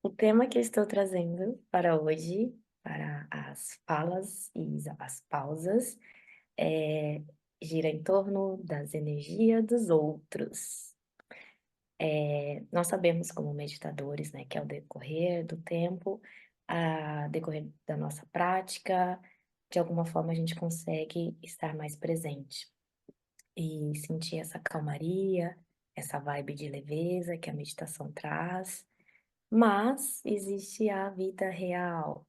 O tema que eu estou trazendo para hoje, para as falas e as pausas, é, gira em torno das energias dos outros. Nós sabemos, como meditadores, né, que ao decorrer do tempo, a decorrer da nossa prática, de alguma forma a gente consegue estar mais presente e sentir essa calmaria, essa vibe de leveza que a meditação traz. Mas existe a vida real,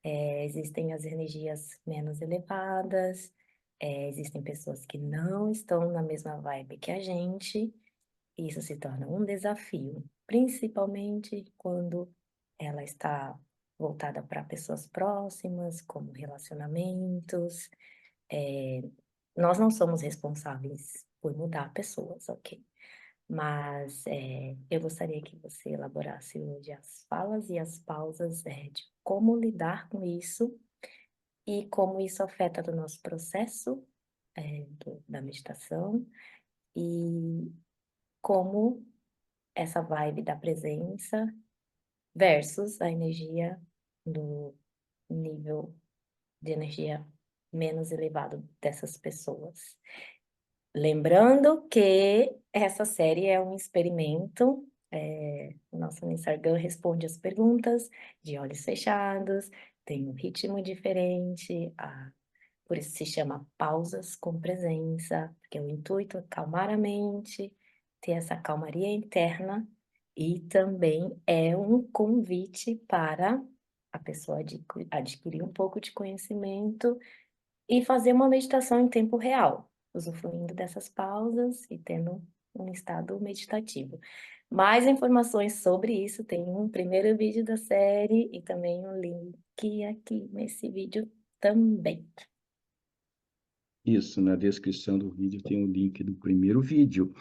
existem as energias menos elevadas, existem pessoas que não estão na mesma vibe que a gente, e isso se torna um desafio, principalmente quando ela está voltada para pessoas próximas, como relacionamentos. Eh, Nós não somos responsáveis por mudar pessoas, ok? Mas eu gostaria que você elaborasse hoje as falas e as pausas, de como lidar com isso e como isso afeta o nosso processo, da meditação e como essa vibe da presença versus a energia do nível de energia menos elevado dessas pessoas. Lembrando que essa série é um experimento, o nosso Nisargam responde as perguntas de olhos fechados, tem um ritmo diferente, por isso se chama pausas com presença, porque o intuito é acalmar a mente, ter essa calmaria interna, e também é um convite para a pessoa adquirir um pouco de conhecimento e fazer uma meditação em tempo real, usufruindo dessas pausas e tendo um estado meditativo. Mais informações sobre isso tem um primeiro vídeo da série e também um link aqui nesse vídeo também. Isso, na descrição do vídeo tem o link do primeiro vídeo.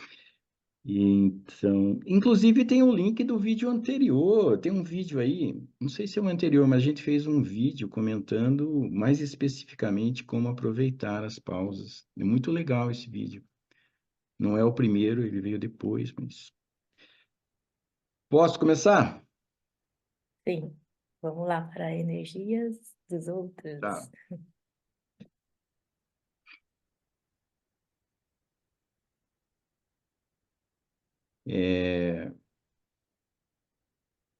E então, inclusive tem um link do vídeo anterior. Tem um vídeo aí, não sei se é o anterior, mas a gente fez um vídeo comentando mais especificamente como aproveitar as pausas. É muito legal esse vídeo. Não é o primeiro, ele veio depois, mas posso começar? Sim, vamos lá para energias dos outros. Tá. É,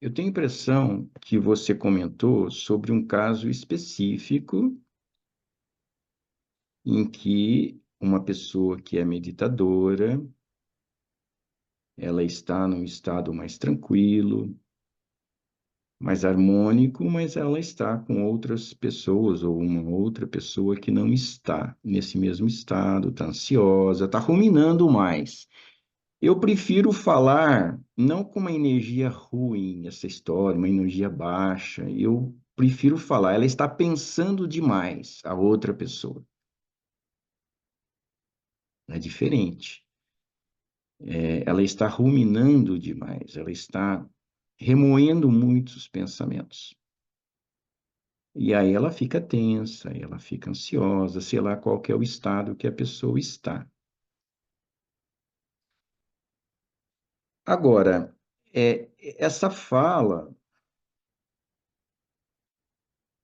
eu tenho a impressão que você comentou sobre um caso específico em que uma pessoa que é meditadora, ela está num estado mais tranquilo, mais harmônico, mas ela está com outras pessoas ou uma outra pessoa que não está nesse mesmo estado, está ansiosa, está ruminando mais. Eu prefiro falar não com uma energia ruim, essa história, uma energia baixa. Eu prefiro falar, ela está pensando demais, a outra pessoa. É diferente. Ela está ruminando demais, ela está remoendo muitos pensamentos. E aí ela fica tensa, ela fica ansiosa, sei lá qual que é o estado que a pessoa está. Agora, essa fala,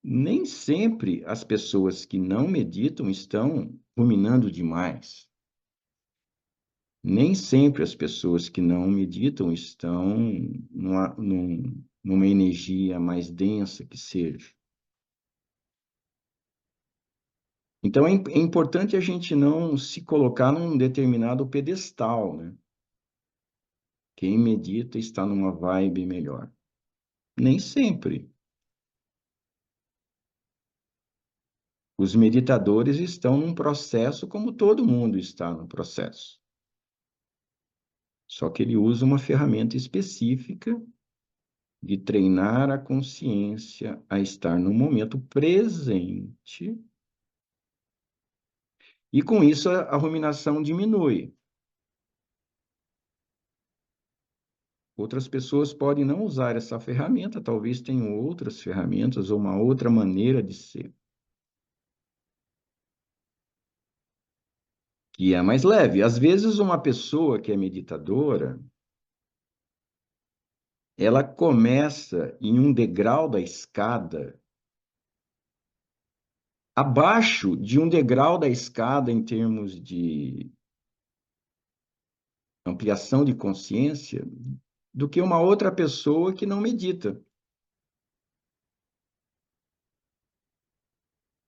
nem sempre as pessoas que não meditam estão ruminando demais. Nem sempre as pessoas que não meditam estão numa energia mais densa que seja. Então, é importante a gente não se colocar num determinado pedestal, né? Quem medita está numa vibe melhor. Nem sempre. Os meditadores estão num processo como todo mundo está no processo. Só que ele usa uma ferramenta específica de treinar a consciência a estar no momento presente, e com isso a ruminação diminui. Outras pessoas podem não usar essa ferramenta, talvez tenham outras ferramentas ou uma outra maneira de ser, que é mais leve. Às vezes, uma pessoa que é meditadora, ela começa em um degrau da escada, abaixo de um degrau da escada em termos de ampliação de consciência, do que uma outra pessoa que não medita.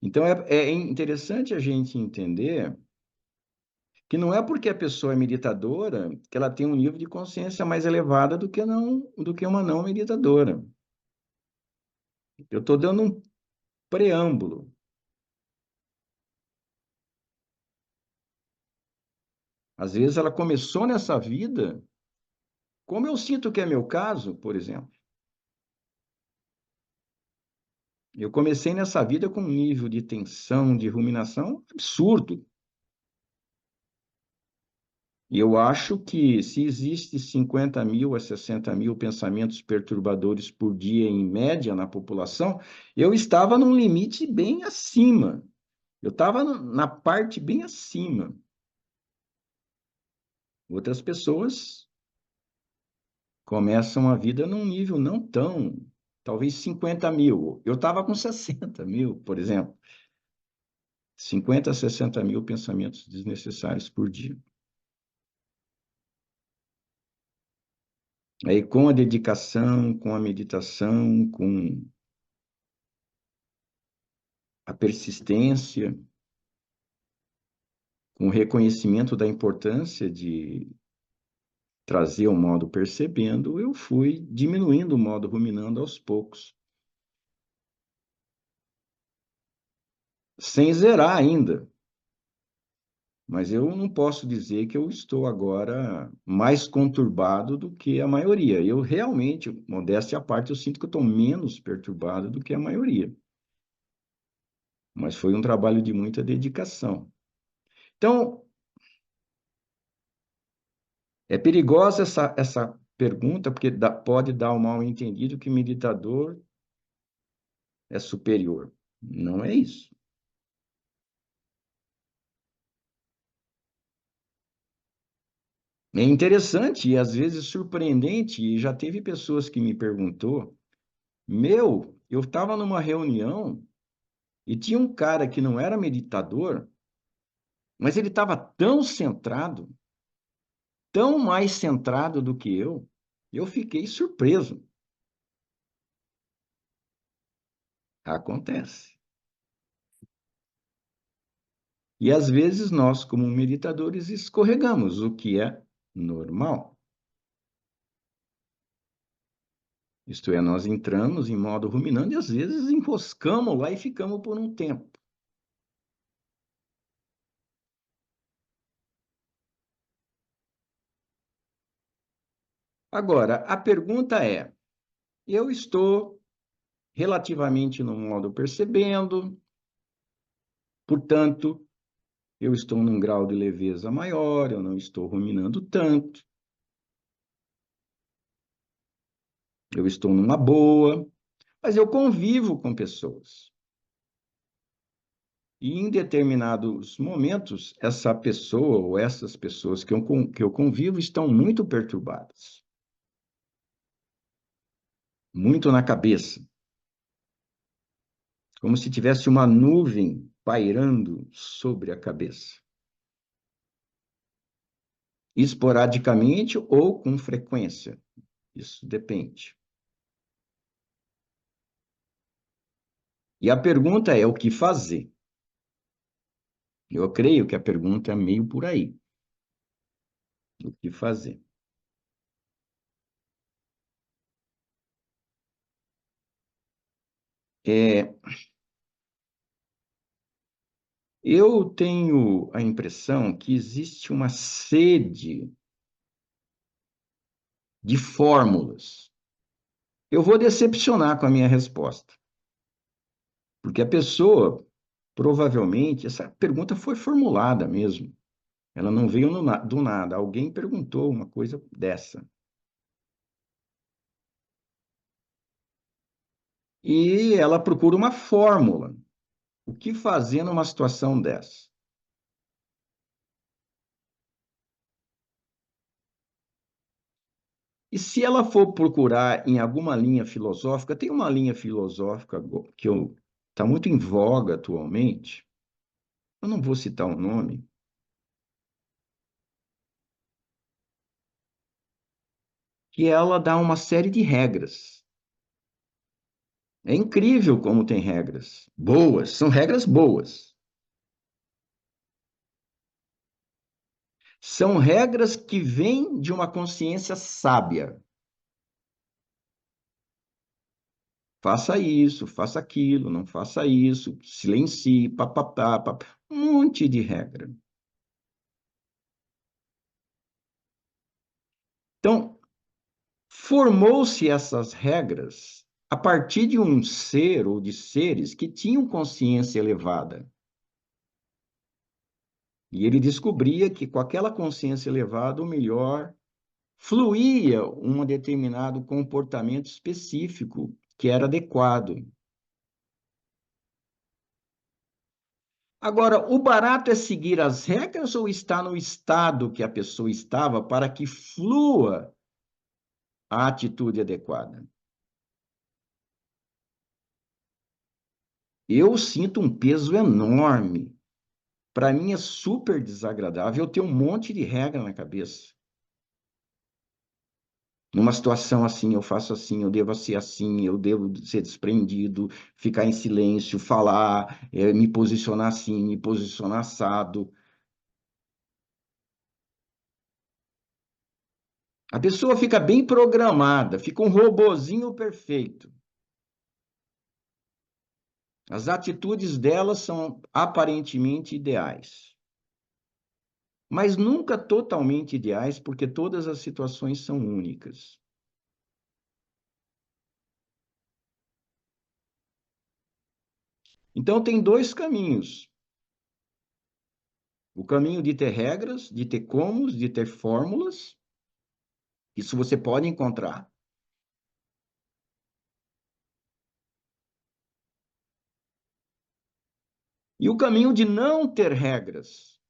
Então, é interessante a gente entender que não é porque a pessoa é meditadora que ela tem um nível de consciência mais elevado do que uma não meditadora. Eu estou dando um preâmbulo. Às vezes ela começou nessa vida, como eu sinto que é meu caso, por exemplo. Eu comecei nessa vida com um nível de tensão, de ruminação absurdo. E eu acho que se existe 50 mil a 60 mil pensamentos perturbadores por dia, em média, na população, eu estava num limite bem acima. Eu estava na parte bem acima. Outras pessoas começam a vida num nível não tão, talvez 50 mil. Eu estava com 60 mil, por exemplo. 50 a 60 mil pensamentos desnecessários por dia. Aí, com a dedicação, com a meditação, com a persistência, com o reconhecimento da importância de trazer o modo percebendo, eu fui diminuindo o modo ruminando aos poucos, sem zerar ainda. Mas eu não posso dizer que eu estou agora mais conturbado do que a maioria. Eu realmente, modéstia à parte, eu sinto que eu estou menos perturbado do que a maioria. Mas foi um trabalho de muita dedicação. Então, é perigosa essa pergunta, porque pode dar o mal entendido que meditador é superior. Não é isso. É interessante e às vezes surpreendente, e já teve pessoas que me perguntou, eu estava numa reunião e tinha um cara que não era meditador, mas ele estava tão centrado, tão mais centrado do que eu fiquei surpreso. Acontece. E às vezes nós, como meditadores, escorregamos, o que é normal. Isto é, nós entramos em modo ruminando e às vezes enroscamos lá e ficamos por um tempo. Agora, a pergunta é: eu estou relativamente no modo percebendo, portanto, eu estou num grau de leveza maior, eu não estou ruminando tanto, eu estou numa boa, mas eu convivo com pessoas. E em determinados momentos, essa pessoa ou essas pessoas que eu convivo estão muito perturbadas, muito na cabeça, como se tivesse uma nuvem pairando sobre a cabeça. Esporadicamente ou com frequência, isso depende. E a pergunta é o que fazer? Eu creio que a pergunta é meio por aí. O que fazer? É, eu tenho a impressão que existe uma sede de fórmulas. Eu vou decepcionar com a minha resposta, porque a pessoa, provavelmente, essa pergunta foi formulada mesmo. Ela não veio do nada. Alguém perguntou uma coisa dessa. E ela procura uma fórmula. O que fazer numa situação dessa? E se ela for procurar em alguma linha filosófica, tem uma linha filosófica que está muito em voga atualmente, eu não vou citar o nome, que ela dá uma série de regras. É incrível como tem regras boas, são regras boas. São regras que vêm de uma consciência sábia. Faça isso, faça aquilo, não faça isso, silencie, papapá, papá, um monte de regra. Então, formou-se essas regras a partir de um ser ou de seres que tinham consciência elevada. E ele descobria que com aquela consciência elevada, o melhor fluía um determinado comportamento específico que era adequado. Agora, o barato é seguir as regras ou estar no estado que a pessoa estava para que flua a atitude adequada? Eu sinto um peso enorme. Para mim é super desagradável eu ter um monte de regra na cabeça. Numa situação assim, eu faço assim, eu devo ser assim, eu devo ser desprendido, ficar em silêncio, falar, me posicionar assim, me posicionar assado. A pessoa fica bem programada, fica um robozinho perfeito. As atitudes dela são aparentemente ideais, mas nunca totalmente ideais, porque todas as situações são únicas. Então, tem dois caminhos. O caminho de ter regras, de ter comos, de ter fórmulas. Isso você pode encontrar. E o caminho de não ter regras.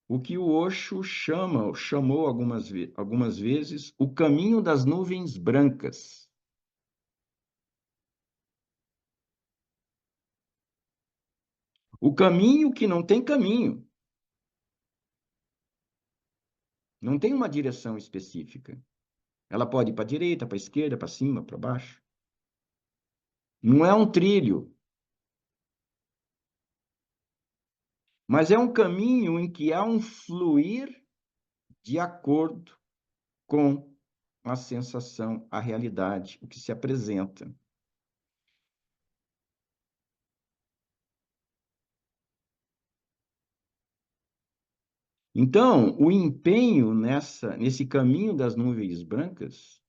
O que o Osho chamou algumas vezes o caminho das nuvens brancas. O caminho que não tem caminho. Não tem uma direção específica. Ela pode ir para a direita, para a esquerda, para cima, para baixo. Não é um trilho, mas é um caminho em que há um fluir de acordo com a sensação, a realidade, o que se apresenta. Então, o empenho nesse caminho das nuvens brancas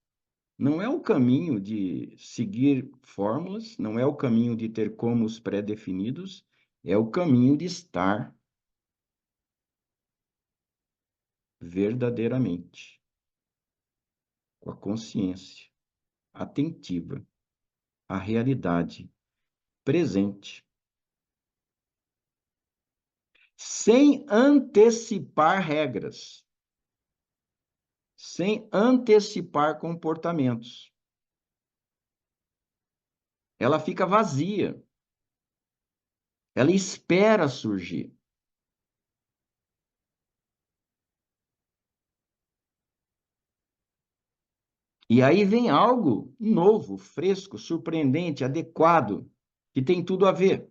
não é o caminho de seguir fórmulas, não é o caminho de ter comos pré-definidos, é o caminho de estar verdadeiramente com a consciência atentiva à realidade presente, sem antecipar regras, sem antecipar comportamentos. Ela fica vazia, ela espera surgir. E aí vem algo novo, fresco, surpreendente, adequado, que tem tudo a ver.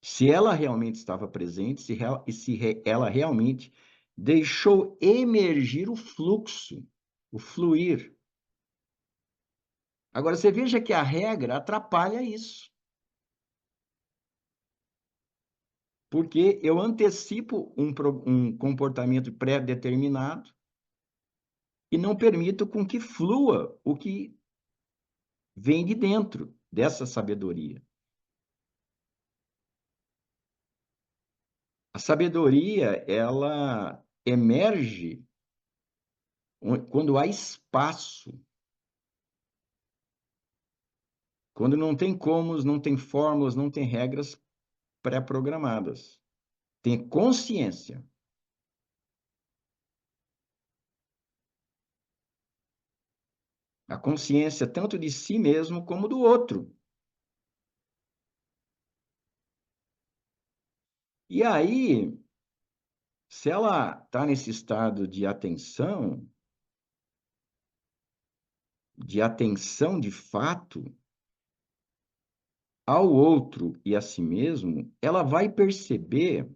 Se ela realmente estava presente, se ela realmente deixou emergir o fluxo, o fluir. Agora, você veja que a regra atrapalha isso. Porque eu antecipo um comportamento pré-determinado e não permito com que flua o que vem de dentro dessa sabedoria. A sabedoria, ela emerge quando há espaço, quando não tem comos, não tem fórmulas, não tem regras pré-programadas. Tem consciência. A consciência tanto de si mesmo como do outro. E aí, se ela está nesse estado de atenção de fato ao outro e a si mesmo, ela vai perceber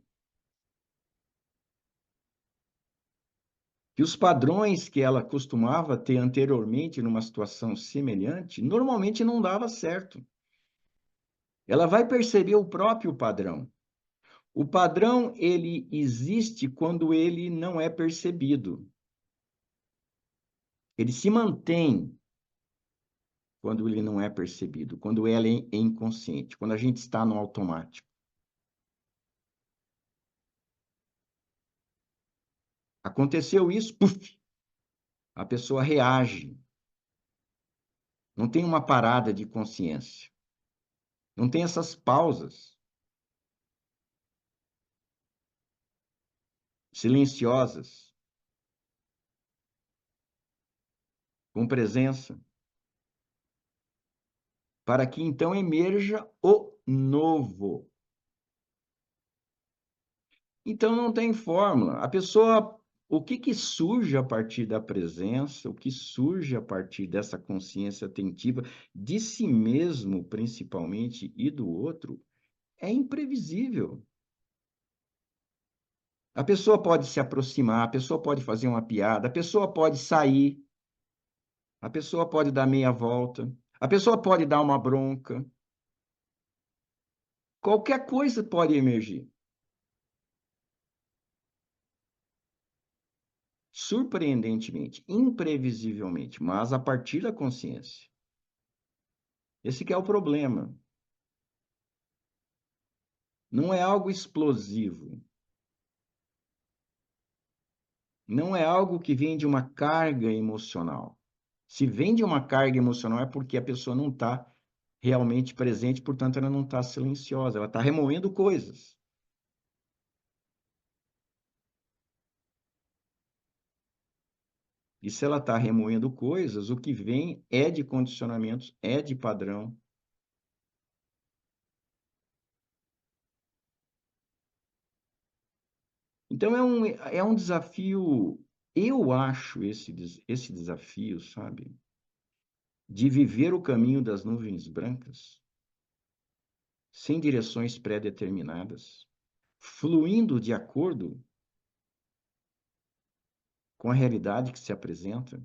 que os padrões que ela costumava ter anteriormente numa situação semelhante, normalmente não dava certo. Ela vai perceber o próprio padrão. O padrão, ele existe quando ele não é percebido. Ele se mantém quando ele não é percebido, quando ela é inconsciente, quando a gente está no automático. Aconteceu isso, puf, a pessoa reage. Não tem uma parada de consciência. Não tem essas pausas silenciosas, com presença, para que então emerja o novo. Então não tem fórmula. A pessoa, o que surge a partir da presença, o que surge a partir dessa consciência atentiva de si mesmo, principalmente, e do outro, é imprevisível. A pessoa pode se aproximar, a pessoa pode fazer uma piada, a pessoa pode sair, a pessoa pode dar meia volta, a pessoa pode dar uma bronca. Qualquer coisa pode emergir. Surpreendentemente, imprevisivelmente, mas a partir da consciência. Esse que é o problema. Não é algo explosivo. Não é algo que vem de uma carga emocional. Se vem de uma carga emocional é porque a pessoa não está realmente presente, portanto, ela não está silenciosa, ela está remoendo coisas. E se ela está remoendo coisas, o que vem é de condicionamentos, é de padrão. Então, é um desafio, eu acho esse desafio, sabe, de viver o caminho das nuvens brancas, sem direções pré-determinadas, fluindo de acordo com a realidade que se apresenta,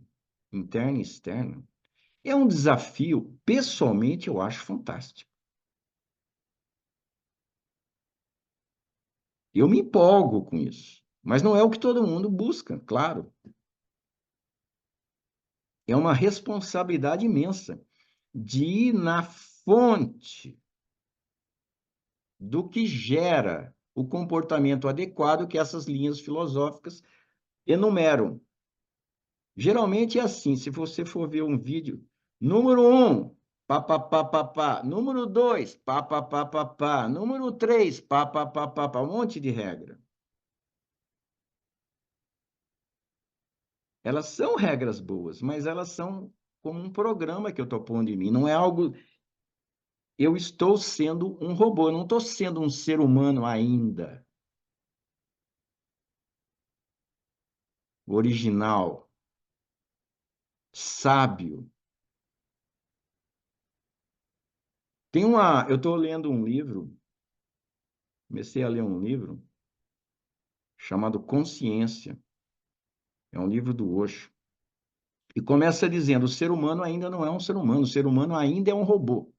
interna e externa, é um desafio, pessoalmente, eu acho fantástico. Eu me empolgo com isso, mas não é o que todo mundo busca, claro. É uma responsabilidade imensa de ir na fonte do que gera o comportamento adequado que essas linhas filosóficas enumeram. Geralmente é assim, se você for ver um vídeo, número 1, pá, pá, pá, pá, pá. Número 2, pá, pá, pá, pá, pá. Número 3, pá, pá, pá, pá, pá. Um monte de regra. Elas são regras boas, mas elas são como um programa que eu estou pondo em mim. Não é algo... Eu estou sendo um robô, eu não estou sendo um ser humano ainda. Original, sábio. Eu estou lendo um livro, comecei a ler um livro chamado Consciência. É um livro do Osho. E começa dizendo: o ser humano ainda não é um ser humano, o ser humano ainda é um robô.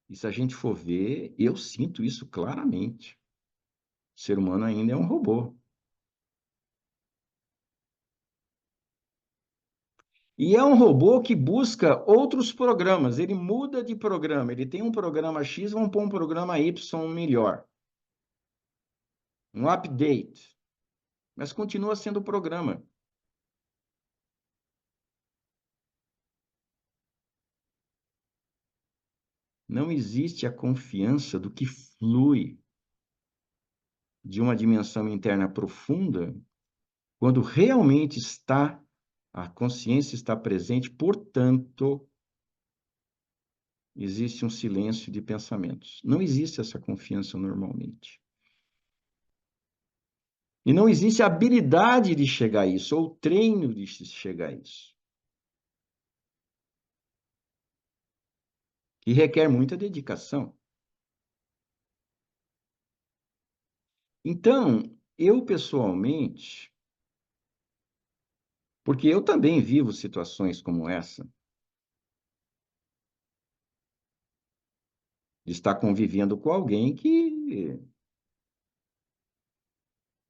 E se a gente for ver, eu sinto isso claramente. O ser humano ainda é um robô. E é um robô que busca outros programas, ele muda de programa, ele tem um programa X, vamos pôr um programa Y melhor. Um update. Mas continua sendo o programa. Não existe a confiança do que flui. de uma dimensão interna profunda, quando realmente a consciência está presente, portanto, existe um silêncio de pensamentos. Não existe essa confiança normalmente. E não existe habilidade de chegar a isso, ou treino de chegar a isso. E requer muita dedicação. Então, eu pessoalmente, porque eu também vivo situações como essa, de estar convivendo com alguém que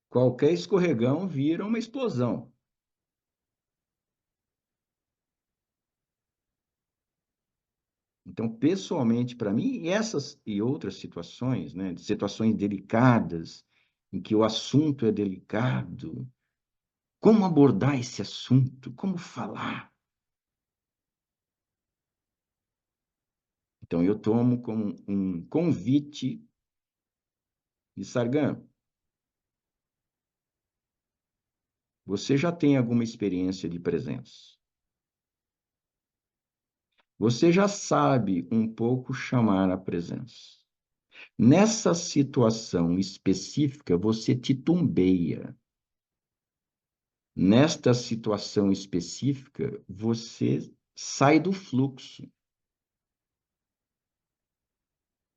qualquer escorregão vira uma explosão. Então, pessoalmente, para mim, essas e outras situações, né, situações delicadas, em que o assunto é delicado, como abordar esse assunto, como falar. Então, eu tomo como um convite de Sargan. Você já tem alguma experiência de presença. Você já sabe um pouco chamar a presença. Nessa situação específica, você titubeia. Nesta situação específica, você sai do fluxo.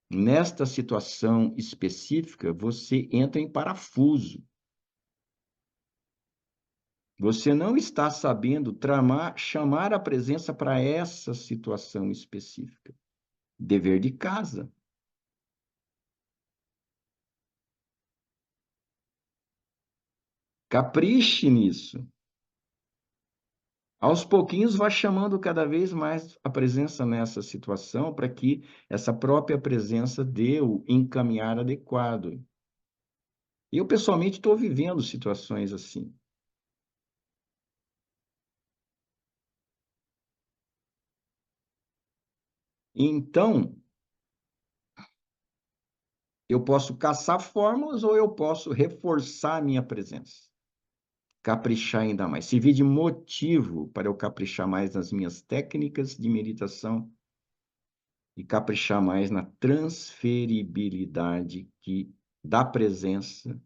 Nesta situação específica, você entra em parafuso. Você não está sabendo chamar a presença para essa situação específica. Dever de casa. Capriche nisso. Aos pouquinhos, vá chamando cada vez mais a presença nessa situação para que essa própria presença dê o encaminhar adequado. Eu, pessoalmente, estou vivendo situações assim. Então, eu posso caçar fórmulas ou eu posso reforçar a minha presença. Caprichar ainda mais. Servir de motivo para eu caprichar mais nas minhas técnicas de meditação e caprichar mais na transferibilidade da presença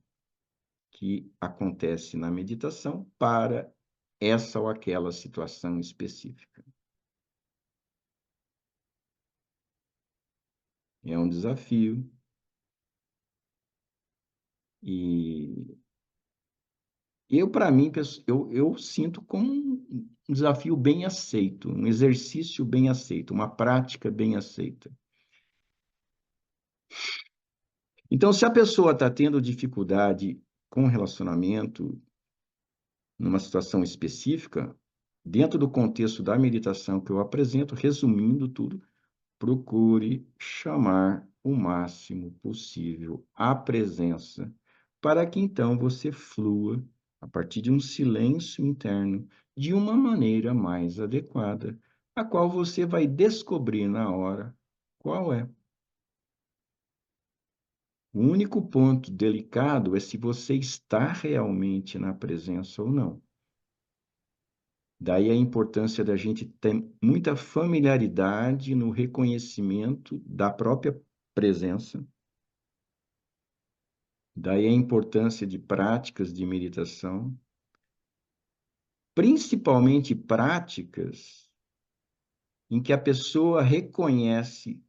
que acontece na meditação para essa ou aquela situação específica. É um desafio e para mim, eu sinto como um desafio bem aceito, um exercício bem aceito, uma prática bem aceita. Então, se a pessoa está tendo dificuldade com relacionamento, numa situação específica, dentro do contexto da meditação que eu apresento, resumindo tudo, procure chamar o máximo possível a presença, para que então você flua, a partir de um silêncio interno, de uma maneira mais adequada, a qual você vai descobrir na hora qual é. O único ponto delicado é se você está realmente na presença ou não. Daí a importância da gente ter muita familiaridade no reconhecimento da própria presença. Daí a importância de práticas de meditação, principalmente práticas em que a pessoa reconhece,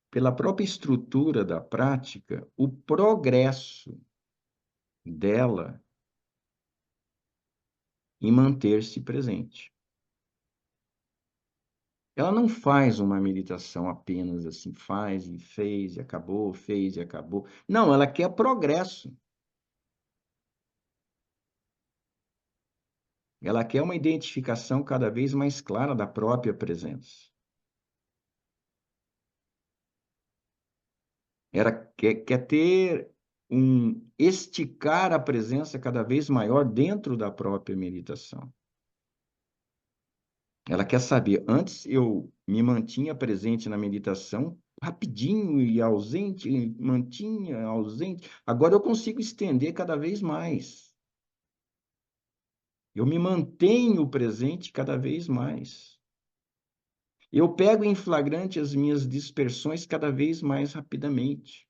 pela própria estrutura da prática, o progresso dela em manter-se presente. Ela não faz uma meditação apenas assim, faz e fez e acabou, fez e acabou. Não, ela quer progresso. Ela quer uma identificação cada vez mais clara da própria presença. Ela quer ter esticar a presença cada vez maior dentro da própria meditação. Ela quer saber, antes eu me mantinha presente na meditação rapidinho e ausente, mantinha ausente. Agora eu consigo estender cada vez mais. Eu me mantenho presente cada vez mais. Eu pego em flagrante as minhas dispersões cada vez mais rapidamente.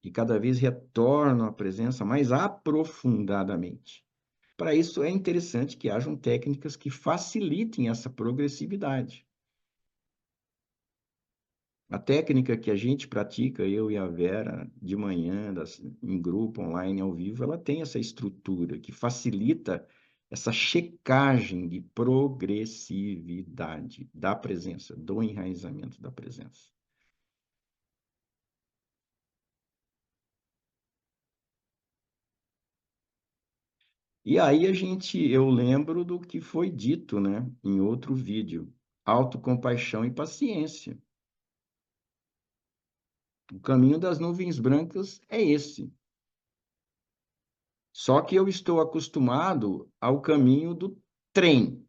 E cada vez retorno à presença mais aprofundadamente. Para isso, é interessante que hajam técnicas que facilitem essa progressividade. A técnica que a gente pratica, eu e a Vera, de manhã, em grupo, online, ao vivo, ela tem essa estrutura que facilita essa checagem de progressividade da presença, do enraizamento da presença. E aí eu lembro do que foi dito, né, em outro vídeo, autocompaixão e paciência. O caminho das nuvens brancas é esse. Só que eu estou acostumado ao caminho do trem.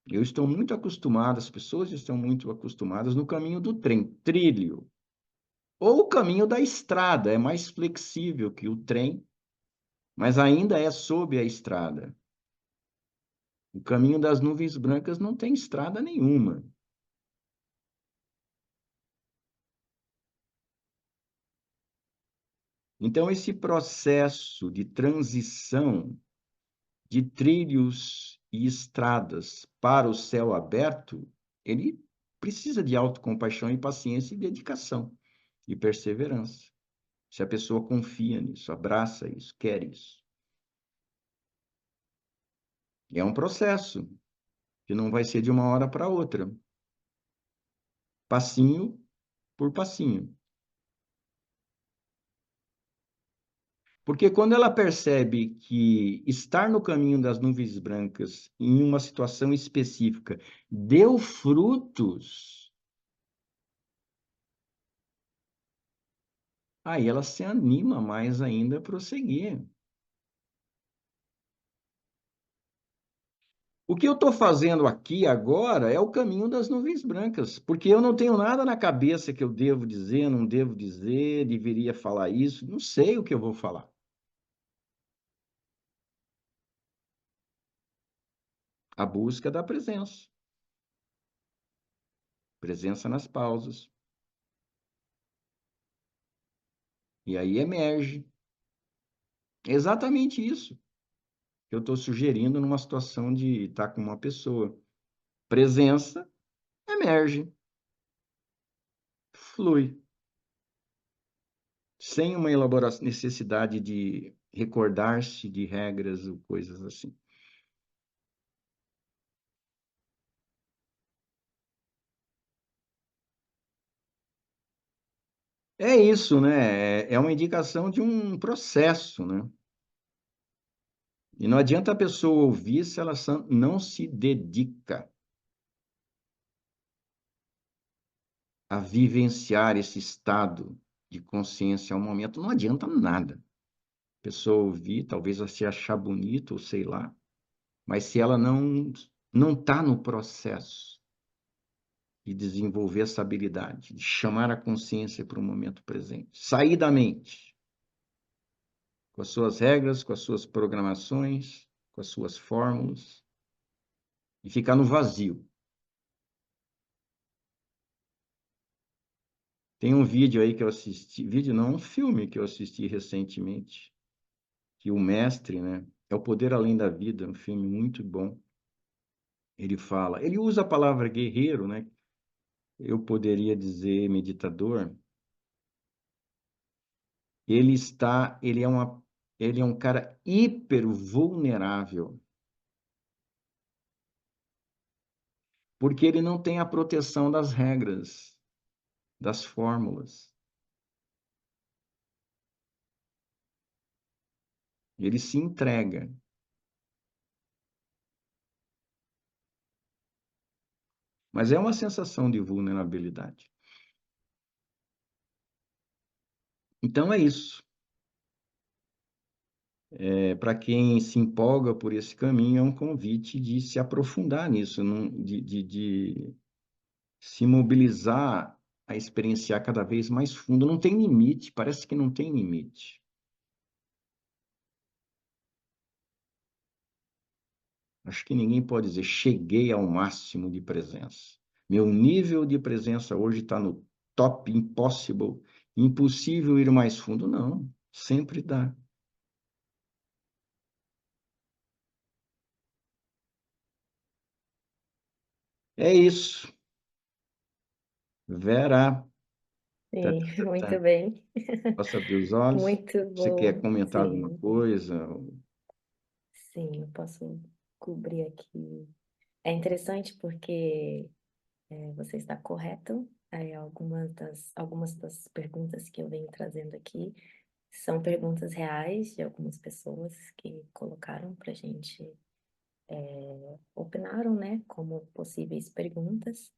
Eu estou muito acostumado, as pessoas estão muito acostumadas no caminho do trem, trilho. Ou o caminho da estrada, é mais flexível que o trem, mas ainda é sob a estrada. O caminho das nuvens brancas não tem estrada nenhuma. Então, esse processo de transição de trilhos e estradas para o céu aberto, ele precisa de autocompaixão e paciência e dedicação e perseverança. Se a pessoa confia nisso, abraça isso, quer isso. É um processo que não vai ser de uma hora para outra. Passinho por passinho. Porque quando ela percebe que estar no caminho das nuvens brancas, em uma situação específica, deu frutos, aí ela se anima mais ainda a prosseguir. O que eu estou fazendo aqui agora é o caminho das nuvens brancas, porque eu não tenho nada na cabeça que eu devo dizer, não devo dizer, deveria falar isso, não sei o que eu vou falar. A busca da presença. Presença nas pausas. E aí emerge. É exatamente isso que eu estou sugerindo numa situação de estar com uma pessoa. Presença, emerge, flui. Sem uma elaboração, necessidade de recordar-se de regras ou coisas assim. É isso, né? É uma indicação de um processo, né? E não adianta a pessoa ouvir se ela não se dedica a vivenciar esse estado de consciência ao momento. Não adianta nada. A pessoa ouvir, talvez ela se achar bonito, ou sei lá, mas se ela não está no processo de desenvolver essa habilidade, de chamar a consciência para o momento presente, sair da mente, com as suas regras, com as suas programações, com as suas fórmulas, e ficar no vazio. Tem um vídeo aí que eu assisti, vídeo não, um filme que eu assisti recentemente, que o mestre, né, é O Poder Além da Vida, um filme muito bom. Ele fala, ele usa a palavra guerreiro, né? Eu poderia dizer meditador. Ele é um cara hiper vulnerável, porque ele não tem a proteção das regras, das fórmulas. Ele se entrega. Mas é uma sensação de vulnerabilidade. Então é isso. Para quem se empolga por esse caminho, é um convite de se aprofundar nisso, se mobilizar a experienciar cada vez mais fundo. Não tem limite, parece que não tem limite. Acho que ninguém pode dizer, cheguei ao máximo de presença. Meu nível de presença hoje está no top impossible, impossível ir mais fundo. Não, sempre dá. É isso. Vera, tá, Sim, tá, tá, muito tá. bem. Posso abrir os olhos? Muito Você quer bom. comentar alguma Sim, coisa? sim, eu posso cobrir aqui. É interessante porque você está correto. Algumas das perguntas que eu venho trazendo aqui são perguntas reais de algumas pessoas que colocaram para a gente, opinaram, né, como possíveis perguntas.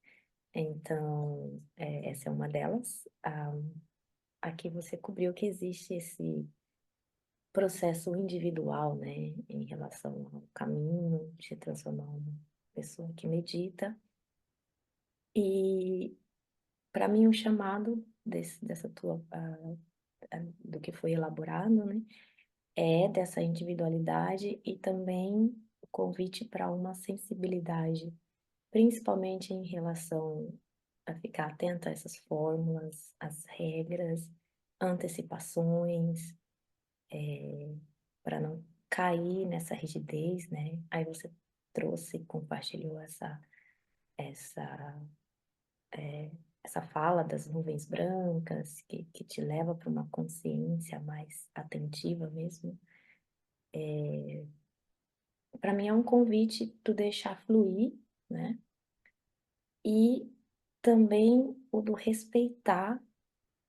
Então, essa é uma delas. Aqui você cobriu que existe esse processo individual, né, em relação ao caminho de se transformar uma pessoa que medita. E para mim o chamado dessa tua do que foi elaborado, né, é dessa individualidade e também o convite para uma sensibilidade, principalmente em relação a ficar atento a essas fórmulas, as regras, antecipações, para não cair nessa rigidez, né? Aí você trouxe, compartilhou essa, essa fala das nuvens brancas, que te leva para uma consciência mais atentiva mesmo. Para mim é um convite do deixar fluir, né? E também o do respeitar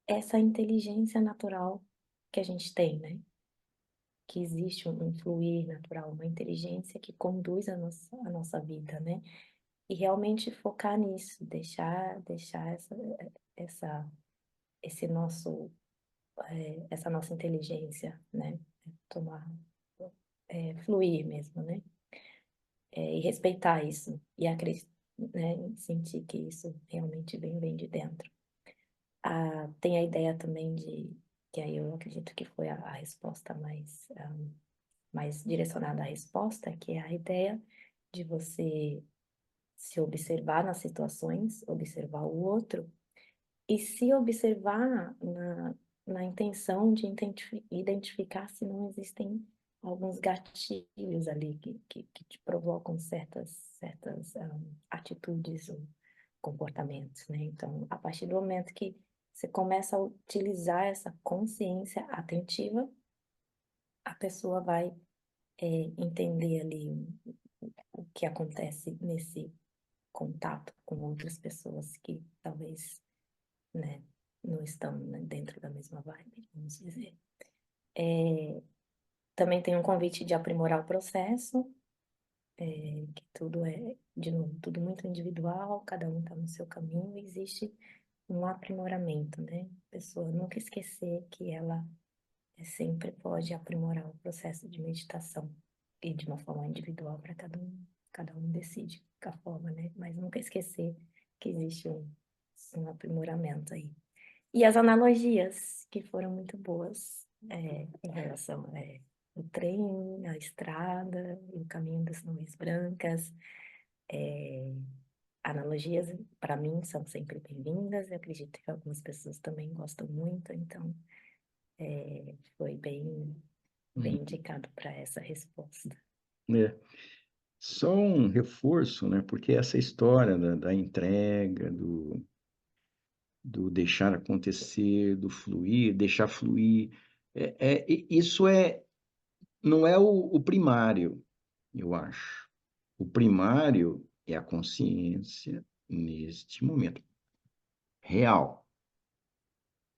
essa inteligência natural que a gente tem, né? Que existe um fluir natural, uma inteligência que conduz a nossa vida, né? E realmente focar nisso, deixar essa, esse nosso, essa nossa inteligência, né? Tomar, fluir mesmo, né? E respeitar isso e acreditar, né? Sentir que isso realmente vem de dentro. Tem a ideia também que aí eu acredito que foi a resposta mais direcionada à resposta, que é a ideia de você se observar nas situações, observar o outro e se observar na intenção de identificar se não existem alguns gatilhos ali que te provocam certas atitudes ou comportamentos, né? Então, a partir do momento que você começa a utilizar essa consciência atentiva, a pessoa vai entender ali o que acontece nesse contato com outras pessoas que talvez, né, não estão, né, dentro da mesma vibe, vamos dizer. Também tem um convite de aprimorar o processo, que tudo é, de novo, tudo muito individual, cada um está no seu caminho, e existe um aprimoramento, né? A pessoa nunca esquecer que ela sempre pode aprimorar o processo de meditação e de uma forma individual para cada um decide a forma, né? Mas nunca esquecer que existe um aprimoramento aí. E as analogias, que foram muito boas, em relação ao trem, a estrada, o caminho das nuvens brancas. Analogias, para mim, são sempre bem-vindas. Eu acredito que algumas pessoas também gostam muito, então foi bem Uhum. indicado para essa resposta. É. Só um reforço, né? Porque essa história da entrega, do deixar acontecer, do fluir, deixar fluir, isso não é o primário, eu acho. O primário é a consciência neste momento real.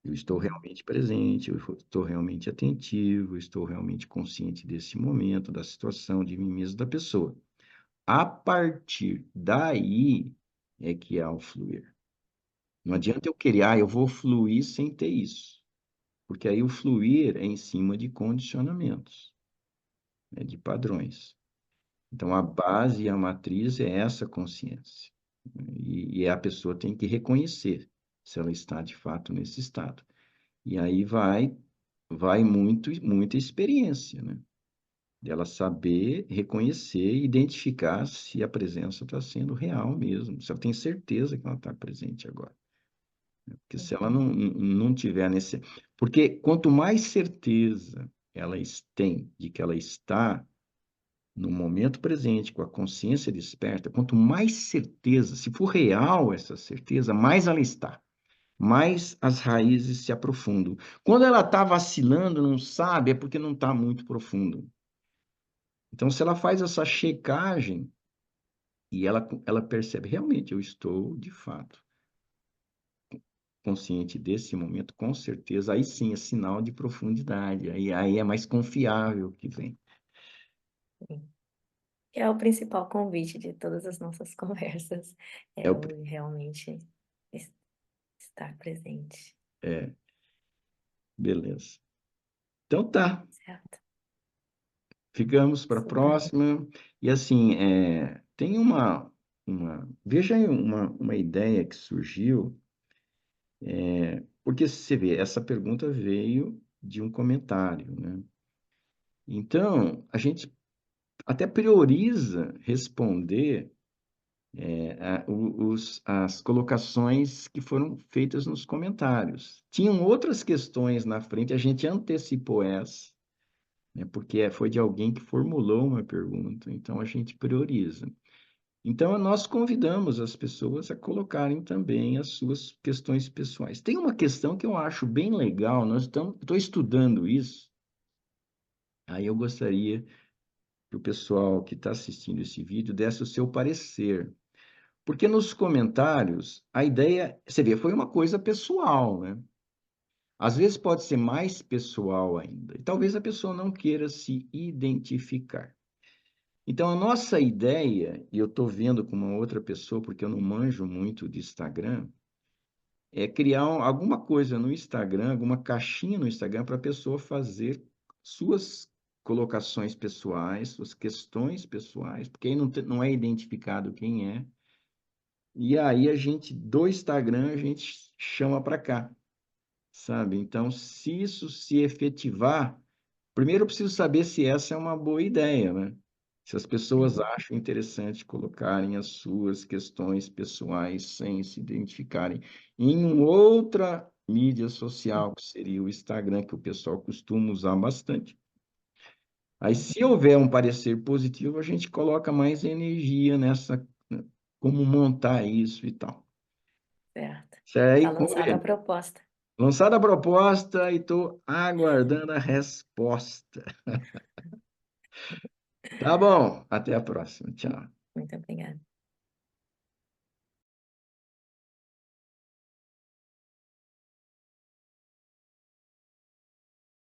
Eu estou realmente presente, eu estou realmente atentivo, eu estou realmente consciente desse momento, da situação, de mim mesmo, da pessoa. A partir daí é que há o fluir. Não adianta eu querer, eu vou fluir sem ter isso, porque aí o fluir é em cima de condicionamentos, né, de padrões. Então a base e a matriz é essa consciência. E a pessoa tem que reconhecer se ela está de fato nesse estado. E aí vai muita experiência, né? Dela saber reconhecer e identificar se a presença está sendo real mesmo, se ela tem certeza que ela está presente agora. Porque se ela Uhum. não tiver nesse... Porque quanto mais certeza elas têm de que ela está no momento presente, com a consciência desperta, quanto mais certeza, se for real essa certeza, mais ela está, mais as raízes se aprofundam. Quando ela está vacilando, não sabe, é porque não está muito profundo. Então, se ela faz essa checagem e ela percebe, realmente, eu estou, de fato, consciente desse momento, com certeza, aí sim é sinal de profundidade, aí é mais confiável que vem. Sim. Que é o principal convite de todas as nossas conversas, É, é o realmente es- estar presente, é, beleza. Então tá, certo? ficamos para a Super. próxima. E assim, tem veja aí uma ideia que surgiu, porque você vê, essa pergunta veio de um comentário, né? Então, a gente até prioriza responder as colocações que foram feitas nos comentários. Tinham outras questões na frente, a gente antecipou essa, né, porque foi de alguém que formulou uma pergunta, então a gente prioriza. Então, nós convidamos as pessoas a colocarem também as suas questões pessoais. Tem uma questão que eu acho bem legal, estou estudando isso, aí eu gostaria que o pessoal que está assistindo esse vídeo desse o seu parecer. Porque nos comentários, a ideia, você vê, foi uma coisa pessoal, né? Às vezes pode ser mais pessoal ainda. E talvez a pessoa não queira se identificar. Então, a nossa ideia, e eu estou vendo com uma outra pessoa, porque eu não manjo muito de Instagram, é criar alguma coisa no Instagram, alguma caixinha no Instagram para a pessoa fazer suas colocações pessoais, suas questões pessoais, porque aí não é identificado quem é. E aí do Instagram, a gente chama para cá, sabe? Então, se isso se efetivar, primeiro eu preciso saber se essa é uma boa ideia, né? Se as pessoas Sim. acham interessante colocarem as suas questões pessoais sem se identificarem em uma outra mídia social, que seria o Instagram, que o pessoal costuma usar bastante. Aí, se Uhum. houver um parecer positivo, a gente coloca mais energia nessa, né, como montar isso e tal. Certo. Isso aí, Tá vamos lançada a ver. proposta. Lançada a proposta e estou aguardando a resposta. Tá bom, até a próxima. Tchau.